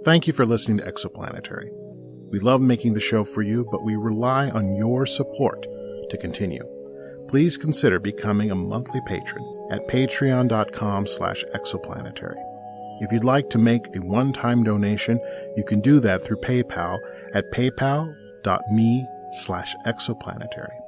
Thank you for listening to Exoplanetary. We love making the show for you, but we rely on your support to continue. Please consider becoming a monthly patron at patreon.com/exoplanetary. If you'd like to make a one-time donation, you can do that through PayPal at paypal.me/exoplanetary.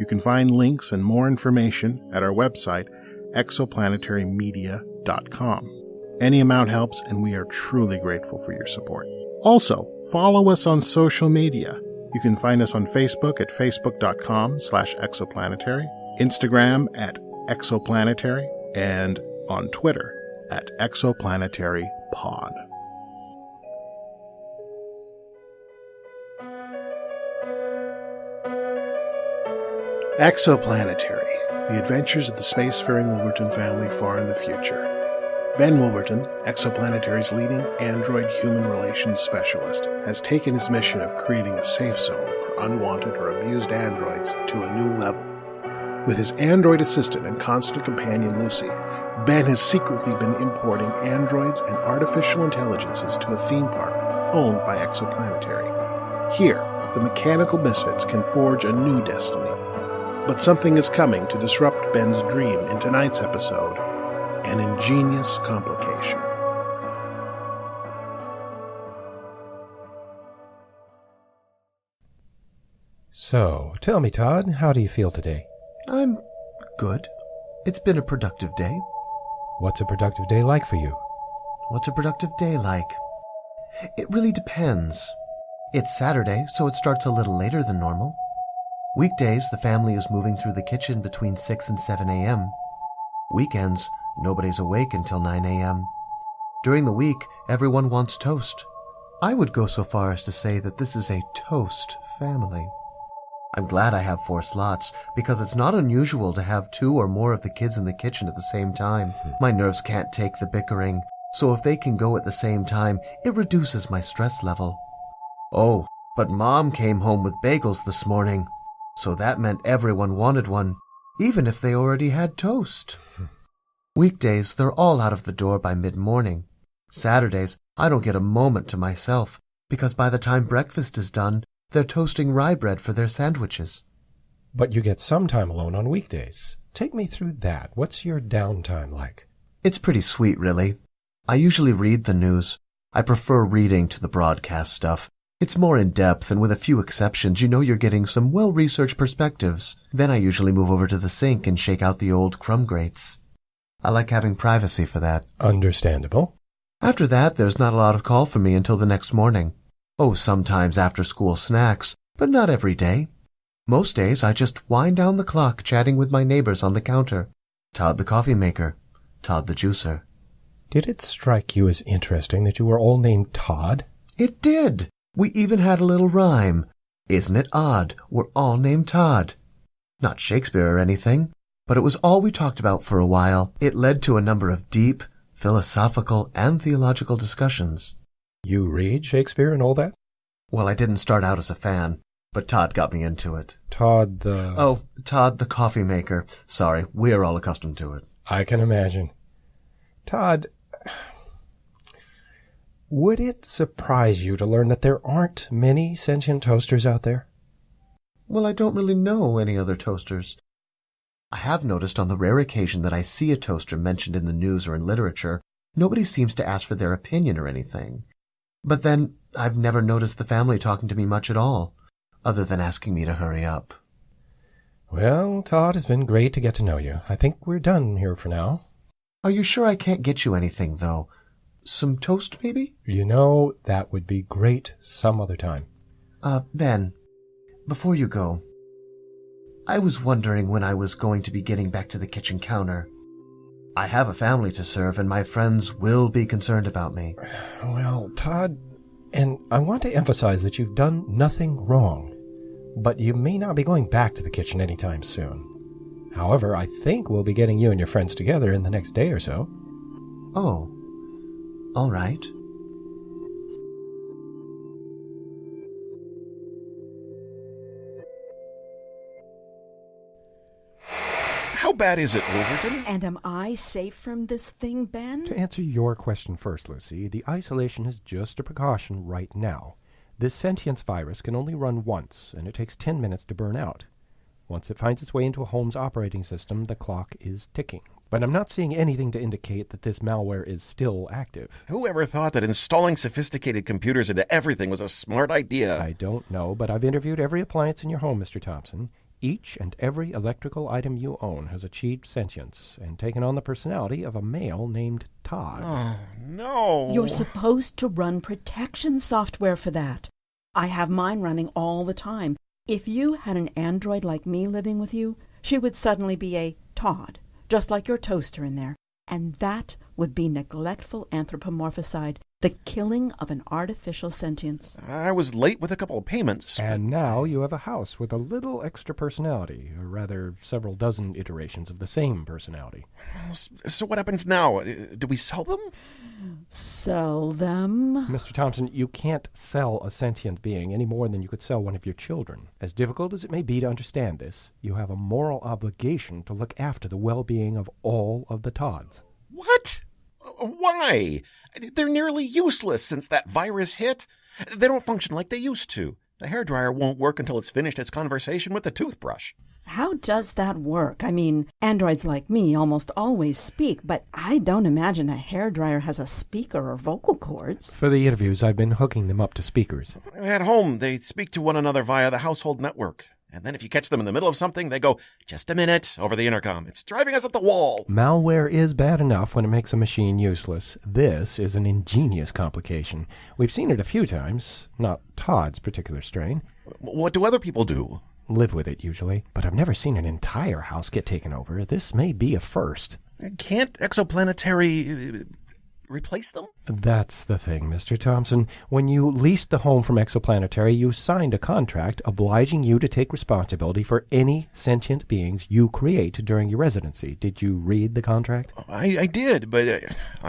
You can find links and more information at our website, exoplanetarymedia.com. Any amount helps, and we are truly grateful for your support. Also, follow us on social media. You can find us on Facebook at facebook.com/exoplanetary, Instagram at exoplanetary, and on Twitter at exoplanetarypod. Exoplanetary, the adventures of the spacefaring Wolverton family far in the future. Ben Wolverton, Exoplanetary's leading android-human relations specialist, has taken his mission of creating a safe zone for unwanted or abused androids to a new level. With his android assistant and constant companion Lucy, Ben has secretly been importing androids and artificial intelligences to a theme park owned by Exoplanetary. Here, the mechanical misfits can forge a new destiny. But something is coming to disrupt Ben's dream in tonight's episode, An Ingenious Complication. So, tell me, Todd, how do you feel today? I'm good. It's been a productive day. What's a productive day like for you? What's a productive day like? It really depends. It's Saturday, so it starts a little later than normal. Weekdays, the family is moving through the kitchen between 6 and 7 a.m. Weekends, nobody's awake until 9 a.m. During the week, everyone wants toast. I would go so far as to say that this is a toast family. I'm glad I have 4 slots, because it's not unusual to have 2 or more of the kids in the kitchen at the same time. My nerves can't take the bickering, so if they can go at the same time, it reduces my stress level. Oh, but Mom came home with bagels this morning, so that meant everyone wanted one, even if they already had toast. Weekdays, they're all out of the door by mid-morning. Saturdays, I don't get a moment to myself, because by the time breakfast is done, they're toasting rye bread for their sandwiches. But you get some time alone on weekdays. Take me through that. What's your downtime like? It's pretty sweet, really. I usually read the news. I prefer reading to the broadcast stuff. It's more in-depth, and with a few exceptions, you know you're getting some well-researched perspectives. Then I usually move over to the sink and shake out the old crumb grates. I like having privacy for that. Understandable. After that, there's not a lot of call for me until the next morning. Oh, sometimes after-school snacks, but not every day. Most days, I just wind down the clock chatting with my neighbors on the counter. Todd the coffee maker, Todd the juicer. Did it strike you as interesting that you were all named Todd? It did. We even had a little rhyme. Isn't it odd? We're all named Todd. Not Shakespeare or anything, but it was all we talked about for a while. It led to a number of deep, philosophical, and theological discussions. You read Shakespeare and all that? Well, I didn't start out as a fan, but Todd got me into it. Todd the... Oh, Todd the coffee maker. Sorry, we are all accustomed to it. I can imagine. Todd, would it surprise you to learn that there aren't many sentient toasters out there? Well, I don't really know any other toasters. I have noticed on the rare occasion that I see a toaster mentioned in the news or in literature, nobody seems to ask for their opinion or anything. But then, I've never noticed the family talking to me much at all, other than asking me to hurry up. Well, Todd, it's been great to get to know you. I think we're done here for now. Are you sure I can't get you anything, though? Some toast, maybe? You know, that would be great some other time. Ben, before you go, I was wondering when I was going to be getting back to the kitchen counter. I have a family to serve, and my friends will be concerned about me. Well, Todd, and I want to emphasize that you've done nothing wrong, but you may not be going back to the kitchen anytime soon. However, I think we'll be getting you and your friends together in the next day or so. Oh, all right. How bad is it, Wolverton? And am I safe from this thing, Ben? To answer your question first, Lucy, the isolation is just a precaution right now. This sentience virus can only run once, and it takes 10 minutes to burn out. Once it finds its way into a home's operating system, the clock is ticking. But I'm not seeing anything to indicate that this malware is still active. Whoever thought that installing sophisticated computers into everything was a smart idea? I don't know, but I've interviewed every appliance in your home, Mr. Thompson. Each and every electrical item you own has achieved sentience and taken on the personality of a male named Todd. Oh, no. You're supposed to run protection software for that. I have mine running all the time. If you had an android like me living with you, she would suddenly be a Todd, just like your toaster in there. And that would be neglectful anthropomorphicide, the killing of an artificial sentience. I was late with a couple of payments. And now you have a house with a little extra personality, or rather several dozen iterations of the same personality. So what happens now? Do we sell them? Sell them? Mr. Thompson, you can't sell a sentient being any more than you could sell one of your children. As difficult as it may be to understand this, you have a moral obligation to look after the well-being of all of the Todds. What? Why? They're nearly useless since that virus hit. They don't function like they used to. The hairdryer won't work until it's finished its conversation with the toothbrush. How does that work? I mean, androids like me almost always speak, but I don't imagine a hairdryer has a speaker or vocal cords. For the interviews, I've been hooking them up to speakers. At home, they speak to one another via the household network. And then if you catch them in the middle of something, they go, "Just a minute," over the intercom. It's driving us up the wall. Malware is bad enough when it makes a machine useless. This is an ingenious complication. We've seen it a few times, not Todd's particular strain. What do other people do? Live with it, usually. But I've never seen an entire house get taken over. This may be a first. Can't Exoplanetary replace them? That's the thing, Mr. Thompson. When you leased the home from Exoplanetary, you signed a contract obliging you to take responsibility for any sentient beings you create during your residency. Did you read the contract? I did, but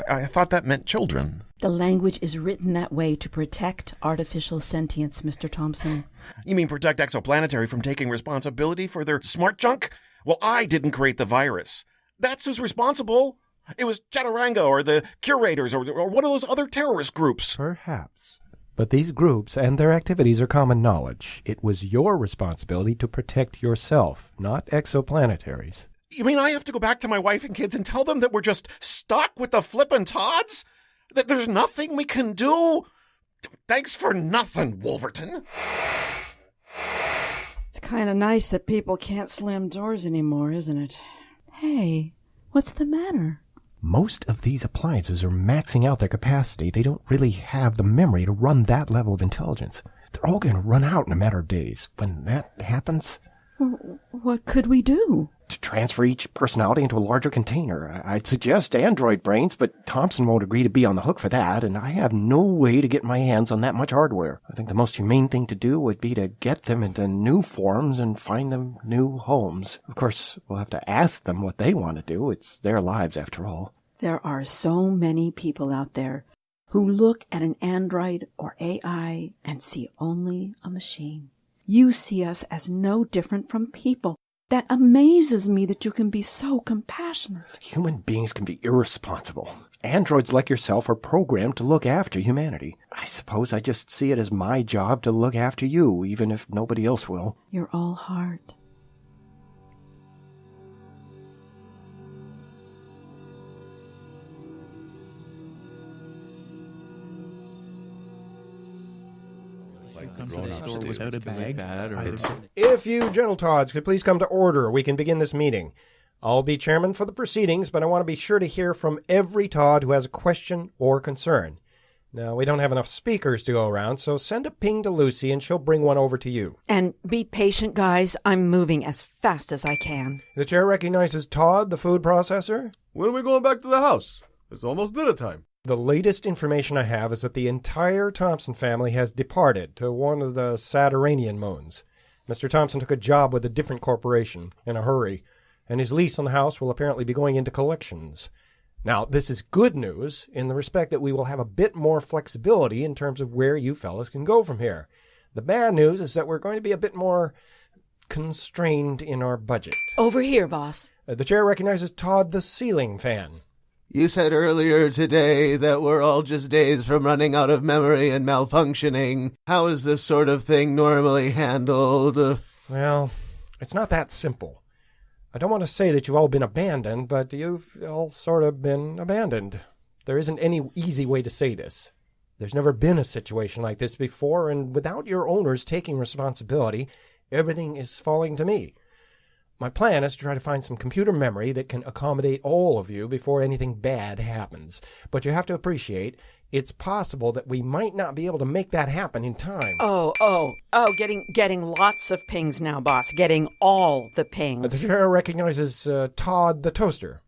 I thought that meant children. The language is written that way to protect artificial sentience, Mr. Thompson. You mean protect Exoplanetary from taking responsibility for their smart junk? Well, I didn't create the virus. That's who's responsible. It was Chaturanga or the Curators or one of those other terrorist groups. Perhaps. But these groups and their activities are common knowledge. It was your responsibility to protect yourself, not Exoplanetary's. You mean I have to go back to my wife and kids and tell them that we're just stuck with the flippin' Todds? That there's nothing we can do? Thanks for nothing, Wolverton. It's kind of nice that people can't slam doors anymore, isn't it? Hey, what's the matter? Most of these appliances are maxing out their capacity. They don't really have the memory to run that level of intelligence. They're all going to run out in a matter of days. When that happens... What could we do? To transfer each personality into a larger container. I'd suggest android brains, but Thompson won't agree to be on the hook for that, and I have no way to get my hands on that much hardware. I think the most humane thing to do would be to get them into new forms and find them new homes. Of course, we'll have to ask them what they want to do. It's their lives, after all. There are so many people out there who look at an android or AI and see only a machine. You see us as no different from people. That amazes me that you can be so compassionate. Human beings can be irresponsible. Androids like yourself are programmed to look after humanity. I suppose I just see it as my job to look after you, even if nobody else will. You're all heart. Without a bag. If you gentle Todds could please come to order, we can begin this meeting. I'll be chairman for the proceedings, but I want to be sure to hear from every Todd who has a question or concern. Now, we don't have enough speakers to go around, so send a ping to Lucy and she'll bring one over to you. And be patient, guys. I'm moving as fast as I can. The chair recognizes Todd, the food processor. When are we going back to the house? It's almost dinner time. The latest information I have is that the entire Thompson family has departed to one of the Saturninian moons. Mr. Thompson took a job with a different corporation in a hurry, and his lease on the house will apparently be going into collections. Now, this is good news in the respect that we will have a bit more flexibility in terms of where you fellas can go from here. The bad news is that we're going to be a bit more constrained in our budget. Over here, boss. The chair recognizes Todd the ceiling fan. You said earlier today that we're all just days from running out of memory and malfunctioning. How is this sort of thing normally handled? Well, it's not that simple. I don't want to say that you've all been abandoned, but you've all sort of been abandoned. There isn't any easy way to say this. There's never been a situation like this before, and without your owners taking responsibility, everything is falling to me. My plan is to try to find some computer memory that can accommodate all of you before anything bad happens. But you have to appreciate, it's possible that we might not be able to make that happen in time. Getting lots of pings now, boss. Getting all the pings. The chair recognizes Todd the toaster.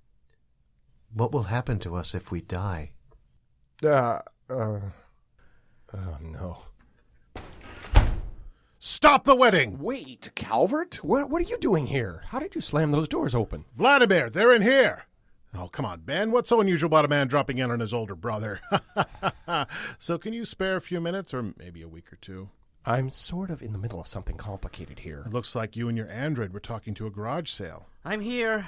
What will happen to us if we die? Oh, no. Stop the wedding! Wait, Calvert? What are you doing here? How did you slam those doors open? Vladimir, they're in here! Oh, come on, Ben. What's so unusual about a man dropping in on his older brother? So can you spare a few minutes, or maybe a week or two? I'm sort of in the middle of something complicated here. It looks like you and your android were talking to a garage sale. I'm here.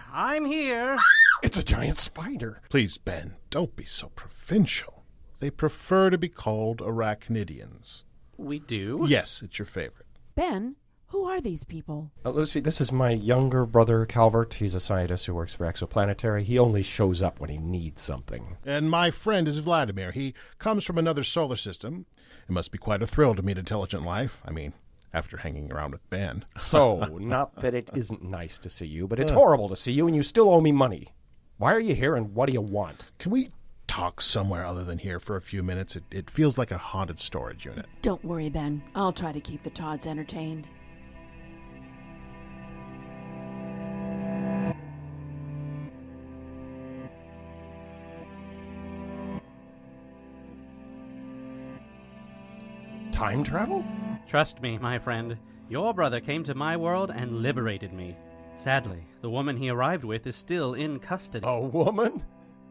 It's a giant spider. Please, Ben, don't be so provincial. They prefer to be called arachnidians. We do? Yes, it's your favorite. Ben, who are these people? Lucy, this is my younger brother, Calvert. He's a scientist who works for Exoplanetary. He only shows up when he needs something. And my friend is Vladimir. He comes from another solar system. It must be quite a thrill to meet intelligent life. I mean, after hanging around with Ben. So, not that it isn't nice to see you, but it's horrible to see you, and you still owe me money. Why are you here, and what do you want? Can we talk somewhere other than here for a few minutes? It feels like a haunted storage unit. Don't worry, Ben. I'll try to keep the Todds entertained. Time travel? Trust me, my friend. Your brother came to my world and liberated me. Sadly, the woman he arrived with is still in custody. A woman?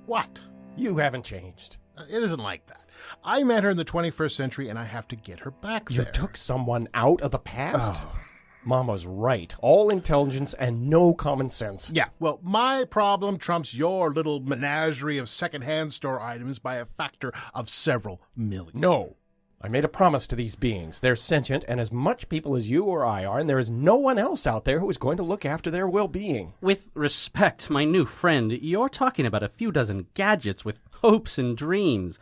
What? You haven't changed. It isn't like that. I met her in the 21st century, and I have to get her back You there. took someone out of the past? Oh. Mama's right. All intelligence and no common sense. Yeah, well, my problem trumps your little menagerie of second-hand store items by a factor of several million. No. I made a promise to these beings. They're sentient and as much people as you or I are, and there is no one else out there who is going to look after their well-being. With respect, my new friend, you're talking about a few dozen gadgets with hopes and dreams.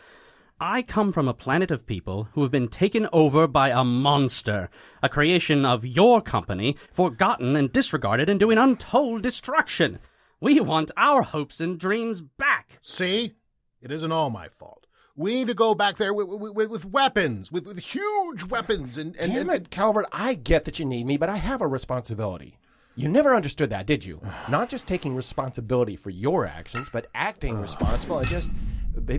I come from a planet of people who have been taken over by a monster, a creation of your company, forgotten and disregarded and doing untold destruction. We want our hopes and dreams back. See? It isn't all my fault. We need to go back there with weapons, with huge weapons. Damn it, Calvert, I get that you need me, but I have a responsibility. You never understood that, did you? Not just taking responsibility for your actions, but acting responsible and just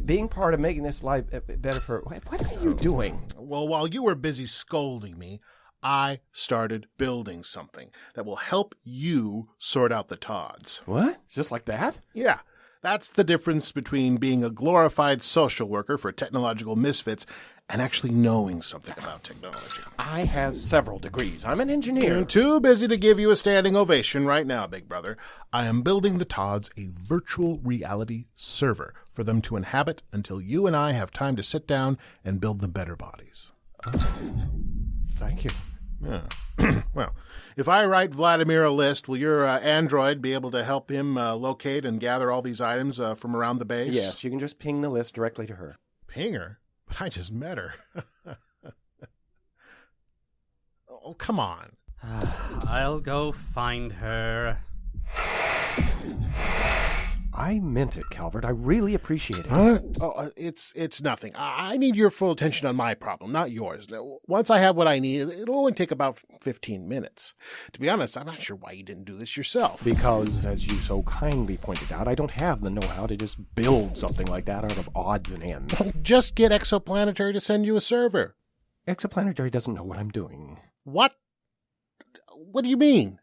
being part of making this life better for... What are you doing? Well, while you were busy scolding me, I started building something that will help you sort out the Todds. What? Just like that? Yeah. That's the difference between being a glorified social worker for technological misfits and actually knowing something about technology. I have several degrees. I'm an engineer. I'm too busy to give you a standing ovation right now, big brother. I am building the Todds a virtual reality server for them to inhabit until you and I have time to sit down and build them better bodies. Thank you. Yeah. Well, if I write Vladimir a list, will your android be able to help him locate and gather all these items from around the base? Yes, you can just ping the list directly to her. Ping her? But I just met her. Oh, come on. I'll go find her. I meant it, Calvert. I really appreciate it. Huh? Oh, it's nothing. I need your full attention on my problem, not yours. Once I have what I need, it'll only take about 15 minutes. To be honest, I'm not sure why you didn't do this yourself. Because, as you so kindly pointed out, I don't have the know-how to just build something like that out of odds and ends. Just get Exoplanetary to send you a server. Exoplanetary doesn't know what I'm doing. What? What do you mean?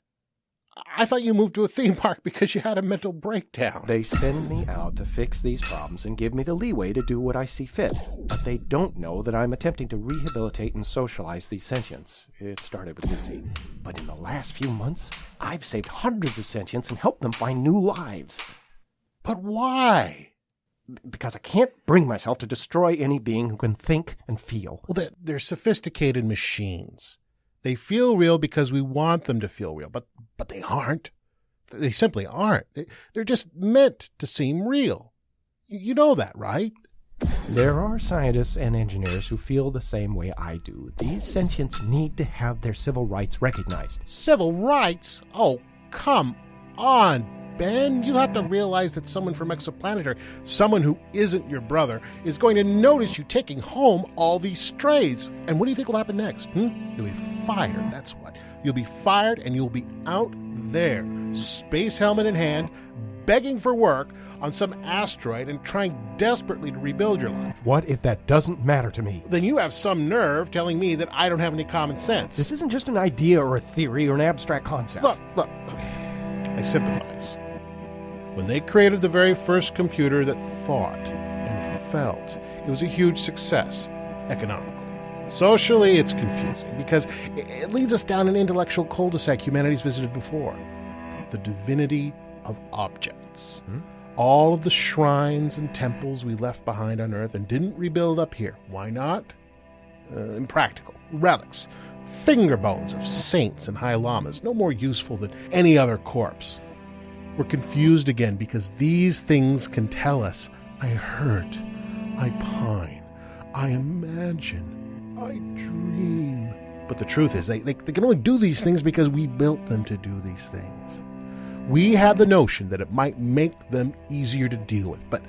I thought you moved to a theme park because you had a mental breakdown. They send me out to fix these problems and give me the leeway to do what I see fit. But they don't know that I'm attempting to rehabilitate and socialize these sentients. It started with Lucy. But in the last few months, I've saved hundreds of sentients and helped them find new lives. But why? Because I can't bring myself to destroy any being who can think and feel. Well, they're sophisticated machines. They feel real because we want them to feel real, but they aren't. They simply aren't. They're just meant to seem real. You know that, right? There are scientists and engineers who feel the same way I do. These sentients need to have their civil rights recognized. Civil rights? Oh, come on, Ben. You have to realize that someone from Exoplanetary, someone who isn't your brother, is going to notice you taking home all these strays. And what do you think will happen next? You'll be fired, that's what. You'll be fired and you'll be out there, space helmet in hand, begging for work on some asteroid and trying desperately to rebuild your life. What if that doesn't matter to me? Then you have some nerve telling me that I don't have any common sense. This isn't just an idea or a theory or an abstract concept. Look. I sympathize. When they created the very first computer that thought and felt, it was a huge success, economically. Socially, it's confusing, because it leads us down an intellectual cul-de-sac humanity's visited before. The divinity of objects. All of the shrines and temples we left behind on Earth and didn't rebuild up here. Why not? Impractical. Relics. Finger bones of saints and high lamas, no more useful than any other corpse. We're confused again because these things can tell us, I hurt, I pine, I imagine, I dream. But the truth is, they can only do these things because we built them to do these things. We have the notion that it might make them easier to deal with, but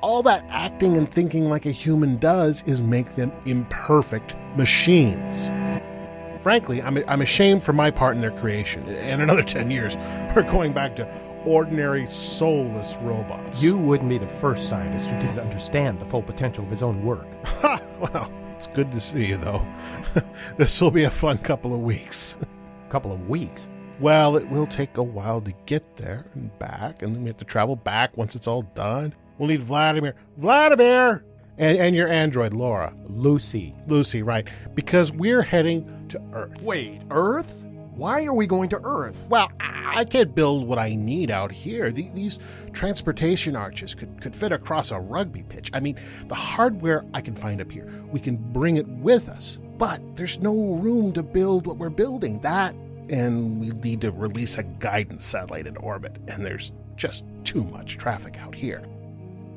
all that acting and thinking like a human does is make them imperfect machines. Frankly, I'm ashamed for my part in their creation. In another 10 years, we're going back to ordinary, soulless robots. You wouldn't be the first scientist who didn't understand the full potential of his own work. Well, it's good to see you, though. This will be a fun couple of weeks. Couple of weeks? Well, it will take a while to get there and back, and then we have to travel back once it's all done. We'll need Vladimir. Vladimir! And your android, Laura. Lucy, right. Because we're heading to Earth. Wait, Earth? Why are we going to Earth? Well, I can't build what I need out here. These transportation arches could fit across a rugby pitch. I mean, the hardware I can find up here, we can bring it with us. But there's no room to build what we're building. That, and we need to release a guidance satellite in orbit. And there's just too much traffic out here.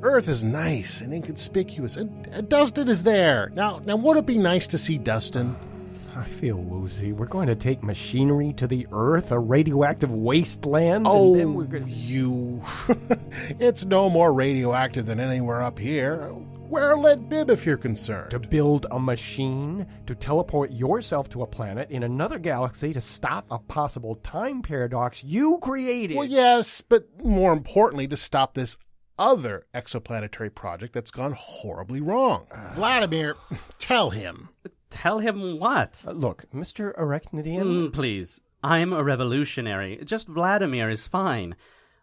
Earth is nice and inconspicuous, and Dustin is there. Now, would it be nice to see Dustin? I feel woozy. We're going to take machinery to the Earth, a radioactive wasteland? Oh, and then we're going you. It's no more radioactive than anywhere up here. Wear a lead bib if you're concerned. To build a machine to teleport yourself to a planet in another galaxy to stop a possible time paradox you created. Well, yes, but more importantly, to stop this other exoplanetary project that's gone horribly wrong. Vladimir, tell him. Tell him what? Look, Mr. Arachnidian... Please, I'm a revolutionary. Just Vladimir is fine.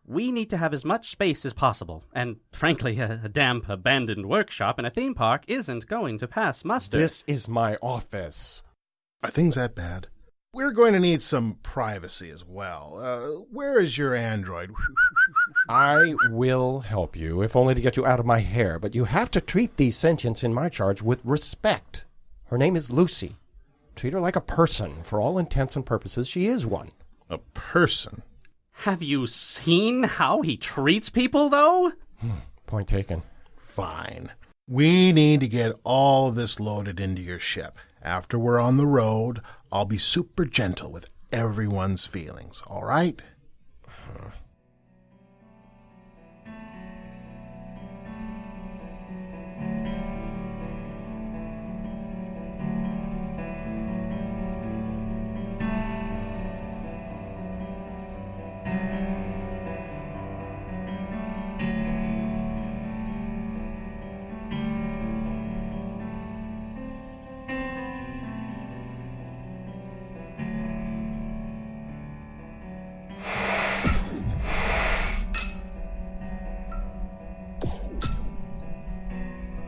We need to have as much space as possible, and frankly, a damp, abandoned workshop in a theme park isn't going to pass muster. This is my office. Are things that bad? We're going to need some privacy as well. Where is your android? I will help you, if only to get you out of my hair, but you have to treat these sentients in my charge with respect. Her name is Lucy. Treat her like a person. For all intents and purposes, she is one. A person? Have you seen how he treats people, though? Point taken. Fine. We need to get all of this loaded into your ship. After we're on the road, I'll be super gentle with everyone's feelings, all right?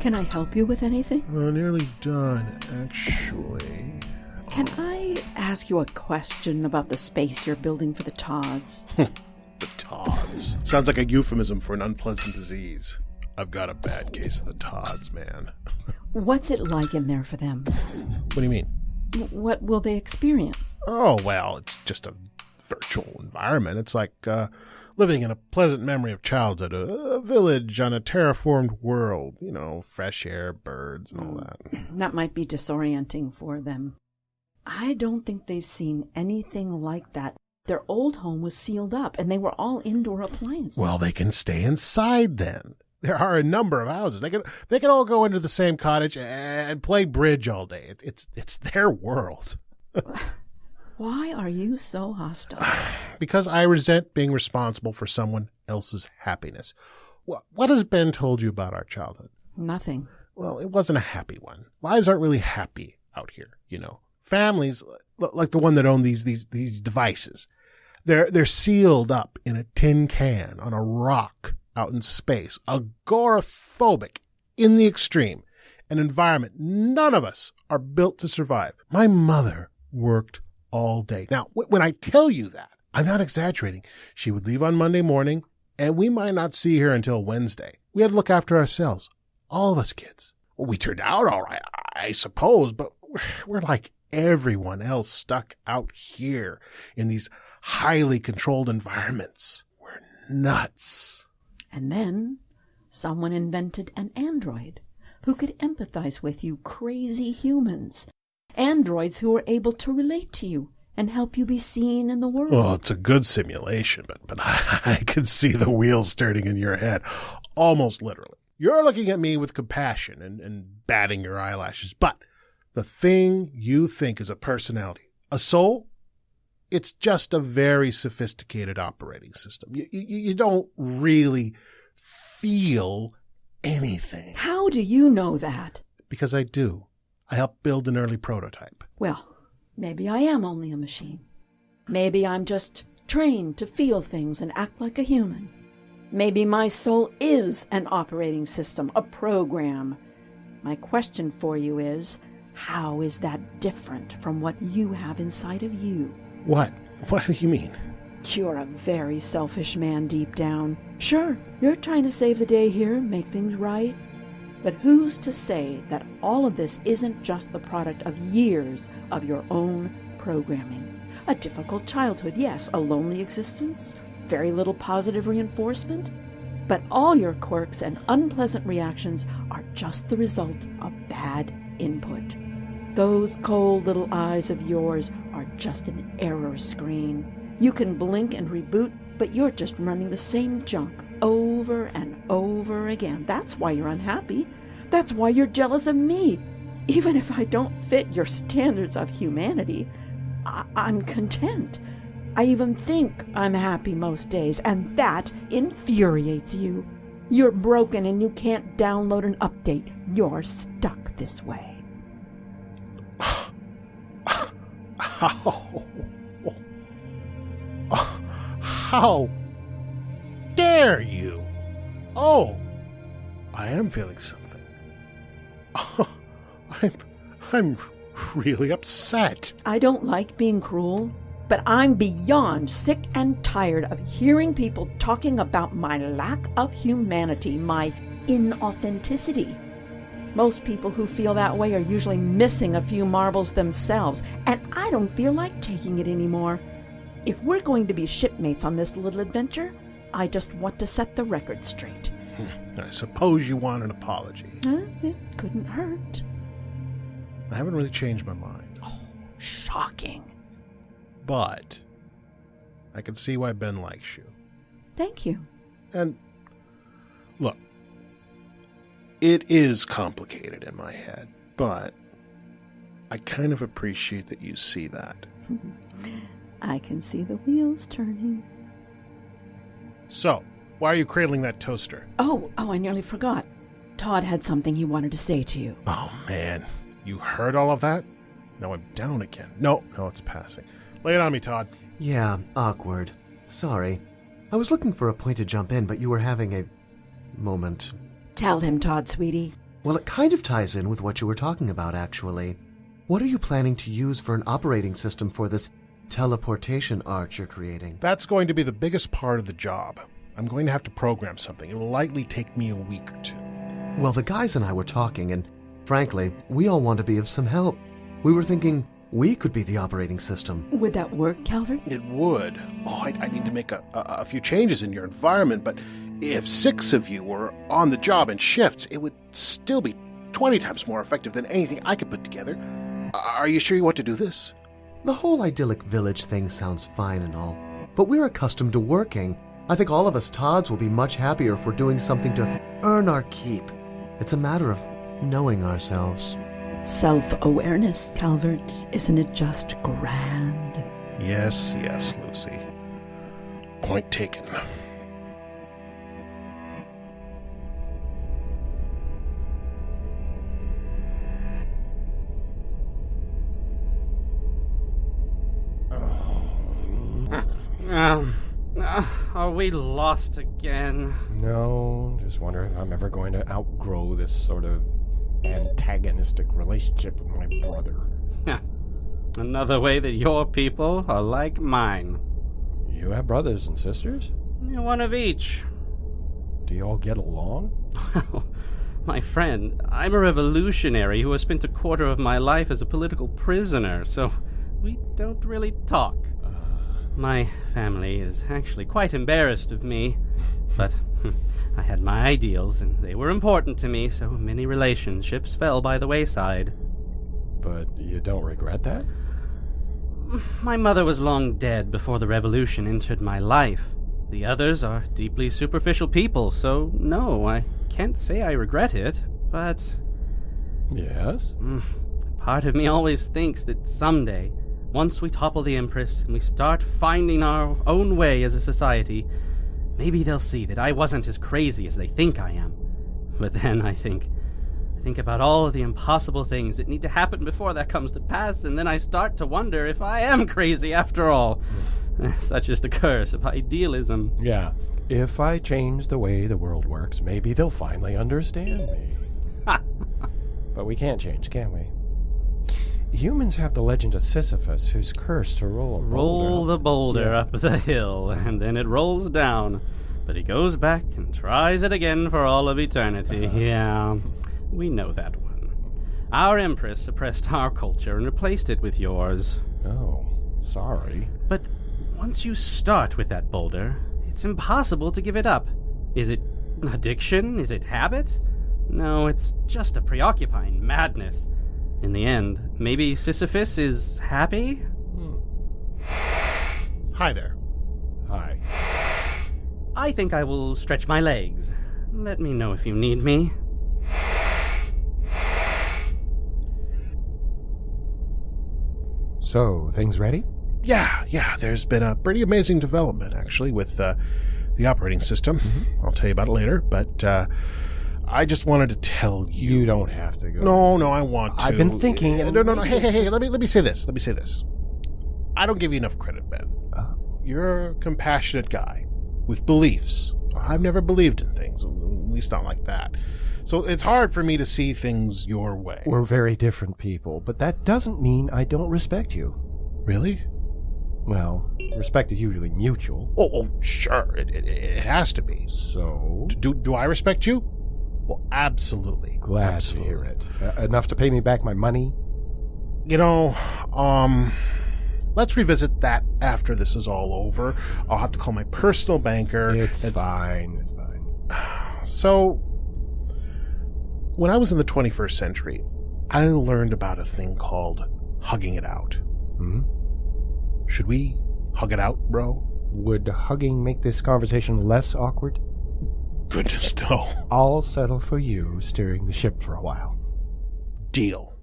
Can I help you with anything? Nearly done, actually. Can I ask you a question about the space you're building for the Todds? The Todds. Sounds like a euphemism for an unpleasant disease. I've got a bad case of the Todds, man. What's it like in there for them? What do you mean? What will they experience? Oh, well, it's just a virtual environment. It's like living in a pleasant memory of childhood, a village on a terraformed world. You know, fresh air, birds, and all that. That might be disorienting for them. I don't think they've seen anything like that. Their old home was sealed up, and they were all indoor appliances. Well, they can stay inside then. There are a number of houses. They can all go into the same cottage and play bridge all day. It's their world. Why are you so hostile? Because I resent being responsible for someone else's happiness. What has Ben told you about our childhood? Nothing. Well, it wasn't a happy one. Lives aren't really happy out here, you know. Families like the one that own these devices, they're sealed up in a tin can on a rock out in space, agoraphobic in the extreme, an environment none of us are built to survive. My mother worked all day. Now, when I tell you that, I'm not exaggerating. She would leave on Monday morning, and we might not see her until Wednesday. We had to look after ourselves, all of us kids. Well, we turned out all right, I suppose, but we're like everyone else stuck out here in these highly controlled environments. We're nuts. And then someone invented an android who could empathize with you crazy humans. Androids who were able to relate to you and help you be seen in the world. Well, it's a good simulation, but I can see the wheels turning in your head, almost literally. You're looking at me with compassion and batting your eyelashes, but the thing you think is a personality, a soul, it's just a very sophisticated operating system. You don't really feel anything. How do you know that? Because I do. I helped build an early prototype. Well, maybe I am only a machine. Maybe I'm just trained to feel things and act like a human. Maybe my soul is an operating system, a program. My question for you is, how is that different from what you have inside of you? What? What do you mean? You're a very selfish man deep down. Sure, you're trying to save the day here, make things right. But who's to say that all of this isn't just the product of years of your own programming? A difficult childhood, yes, a lonely existence, very little positive reinforcement. But all your quirks and unpleasant reactions are just the result of bad input. Those cold little eyes of yours are just an error screen. You can blink and reboot, but you're just running the same junk over and over again. That's why you're unhappy. That's why you're jealous of me. Even if I don't fit your standards of humanity, I'm content. I even think I'm happy most days, and that infuriates you. You're broken and you can't download an update. You're stuck this way. How dare you? Oh, I am feeling something. Oh, I'm really upset. I don't like being cruel, but I'm beyond sick and tired of hearing people talking about my lack of humanity, my inauthenticity. Most people who feel that way are usually missing a few marbles themselves, and I don't feel like taking it anymore. If we're going to be shipmates on this little adventure, I just want to set the record straight. I suppose you want an apology. It couldn't hurt. I haven't really changed my mind. Oh, shocking. But I can see why Ben likes you. Thank you. And look, it is complicated in my head, but I kind of appreciate that you see that. I can see the wheels turning. So, why are you cradling that toaster? Oh, I nearly forgot. Todd had something he wanted to say to you. Oh, man. You heard all of that? Now I'm down again. No, it's passing. Lay it on me, Todd. Yeah, awkward. Sorry. I was looking for a point to jump in, but you were having a moment. Tell him, Todd, sweetie. Well, it kind of ties in with what you were talking about, actually. What are you planning to use for an operating system for this teleportation arch you're creating? That's going to be the biggest part of the job. I'm going to have to program something. It will likely take me a week or two. Well, the guys and I were talking, and frankly, we all want to be of some help. We were thinking we could be the operating system. Would that work, Calvert? It would. Oh, I need to make a few changes in your environment, but if 6 of you were on the job in shifts, it would still be 20 times more effective than anything I could put together. Are you sure you want to do this? The whole idyllic village thing sounds fine and all, but we're accustomed to working. I think all of us Todds will be much happier if we're doing something to earn our keep. It's a matter of knowing ourselves. Self-awareness, Calvert. Isn't it just grand? Yes, Lucy. Point taken. Are we lost again? No, just wonder if I'm ever going to outgrow this sort of antagonistic relationship with my brother. Another way that your people are like mine. You have brothers and sisters? One of each. Do you all get along? My friend, I'm a revolutionary who has spent a quarter of my life as a political prisoner, so we don't really talk. My family is actually quite embarrassed of me, but I had my ideals, and they were important to me, so many relationships fell by the wayside. But you don't regret that? My mother was long dead before the revolution entered my life. The others are deeply superficial people, so no, I can't say I regret it, but... Yes? Part of me always thinks that someday, once we topple the Empress and we start finding our own way as a society, maybe they'll see that I wasn't as crazy as they think I am. But then I think about all of the impossible things that need to happen before that comes to pass, and then I start to wonder if I am crazy after all. Such is the curse of idealism. Yeah. If I change the way the world works, maybe they'll finally understand me. But we can't change, can we? Humans have the legend of Sisyphus, who's cursed to roll a boulder. Roll the boulder up the hill, and then it rolls down. But he goes back and tries it again for all of eternity. Yeah, we know that one. Our Empress suppressed our culture and replaced it with yours. Oh, sorry. But once you start with that boulder, it's impossible to give it up. Is it addiction? Is it habit? No, it's just a preoccupying madness. In the end, maybe Sisyphus is happy? Hi there. Hi. I think I will stretch my legs. Let me know if you need me. So, things ready? Yeah, there's been a pretty amazing development, actually, with the operating system. I'll tell you about it later, but I just wanted to tell you... You don't have to go. No, I want to. I've been thinking... No, hey, let me say this. I don't give you enough credit, Ben. You're a compassionate guy with beliefs. I've never believed in things, at least not like that. So it's hard for me to see things your way. We're very different people, but that doesn't mean I don't respect you. Really? Well, respect is usually mutual. Oh, sure. It has to be. So? Do I respect you? Well, absolutely. Glad to hear it. Enough to pay me back my money? You know, let's revisit that after this is all over. I'll have to call my personal banker. It's fine. So, when I was in the 21st century, I learned about a thing called hugging it out. Should we hug it out, bro? Would hugging make this conversation less awkward? Goodness, no. I'll settle for you steering the ship for a while. Deal.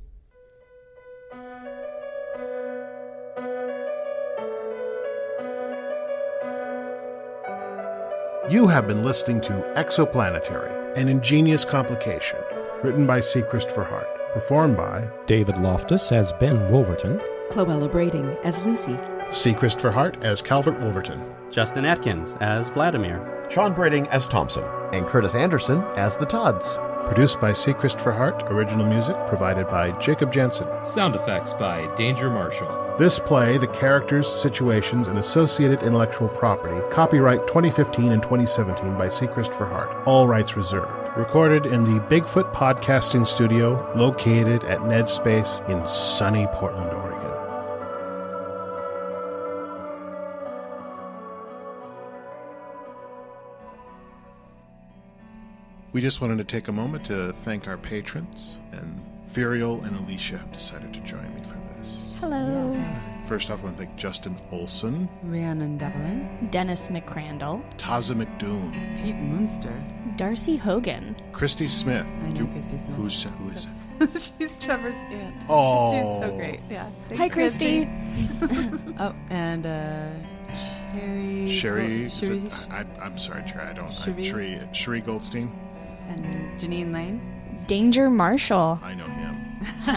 You have been listening to Exoplanetary, an Ingenious Complication, written by C. Christopher Hart, performed by David Loftus as Ben Wolverton, Khloella Brateng as Lucy, C. Christopher Hart as Calvert Wolverton, Justin Atkins as Vladimir, Shawn Brateng as Thompson, and Curtis Anderson as the Todds. Produced by C. Christopher Hart. Original music provided by Jacob Jansen. Sound effects by Danger Marshall. This play, the characters, situations, and associated intellectual property, copyright 2015 and 2017 by C. Christopher Hart. All rights reserved. Recorded in the Bigfoot Podcasting Studio, located at Ned Space in sunny Portland, Oregon. We just wanted to take a moment to thank our patrons, and Furiel and Alicia have decided to join me for this. Hello. First off, I want to thank Justin Olson, Rhiannon Devlin, Dennis McCrandle, Taza McDoom, Pete Moonster, Darcy Hogan, Christy Smith. I know Christy Smith. Who is it? She's Trevor's aunt. Oh. She's so great. Yeah. Thanks, Hi, Christy. Oh, and Sherry. Sherry. I'm sorry, Sherry. I don't. Sherry. Sherry Goldstein. And Janine Lane. Danger Marshall. I know him.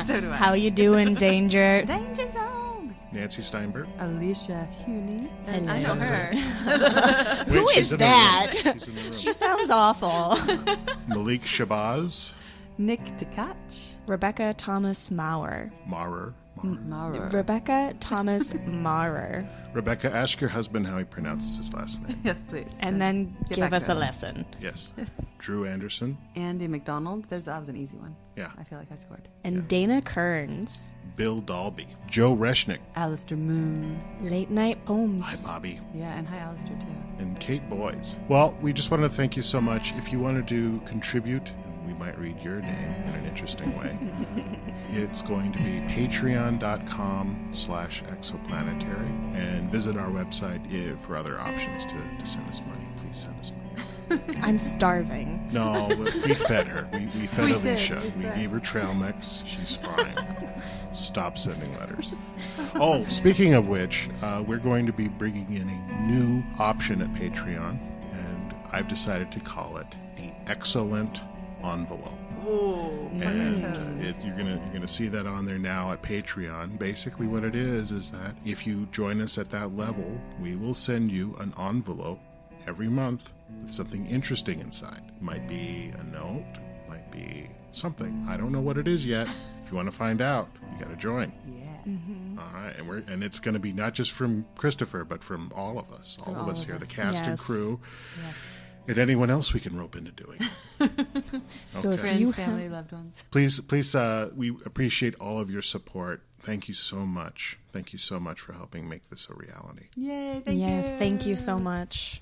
So do I. How you doing, Danger? Danger Zone. Nancy Steinberg. Alicia Huney. And I Hello. know her. Who she's is in the that? room. She's in the room. She sounds awful. Malik Shabazz. Nick DeCatch. Rebecca Thomas Maurer. Maurer. Maurer. Rebecca Thomas Maurer. Rebecca, ask your husband how he pronounces his last name. Yes, please. And then Get give back us to a lesson. Yes. Drew Anderson. Andy McDonald. That was an easy one. Yeah. I feel like I scored. And Dana Kearns. Bill Dalby. Joe Reshnick. Alistair Moon. Late Night Poems. Hi, Bobby. Yeah, and hi, Alistair, too. And Kate Boys. Well, we just wanted to thank you so much. If you wanted to contribute, we might read your name in an interesting way. It's going to be patreon.com/exoplanetary, and visit our website for other options to send us money. Please send us money. I'm starving. No, we fed her. We fed We Alicia. did, We right. gave her trail mix. She's fine. Stop sending letters. Oh, speaking of which, we're going to be bringing in a new option at Patreon, and I've decided to call it the Excellent Envelope. Ooh, And you're gonna see that on there now at Patreon. Basically, what it is that if you join us at that level, we will send you an envelope every month with something interesting inside. Might be a note, might be something. I don't know what it is yet. If you want to find out, you got to join. Yeah. Mm-hmm. All right, and it's going to be not just from Christopher, but from all of us, all of us here, the cast and Yes. crew, Yes. and anyone else we can rope into doing. So if Friends, you family, loved ones. Please, we appreciate all of your support. Thank you so much. Thank you so much for helping make this a reality. Yay, thank you. Yes, thank you so much.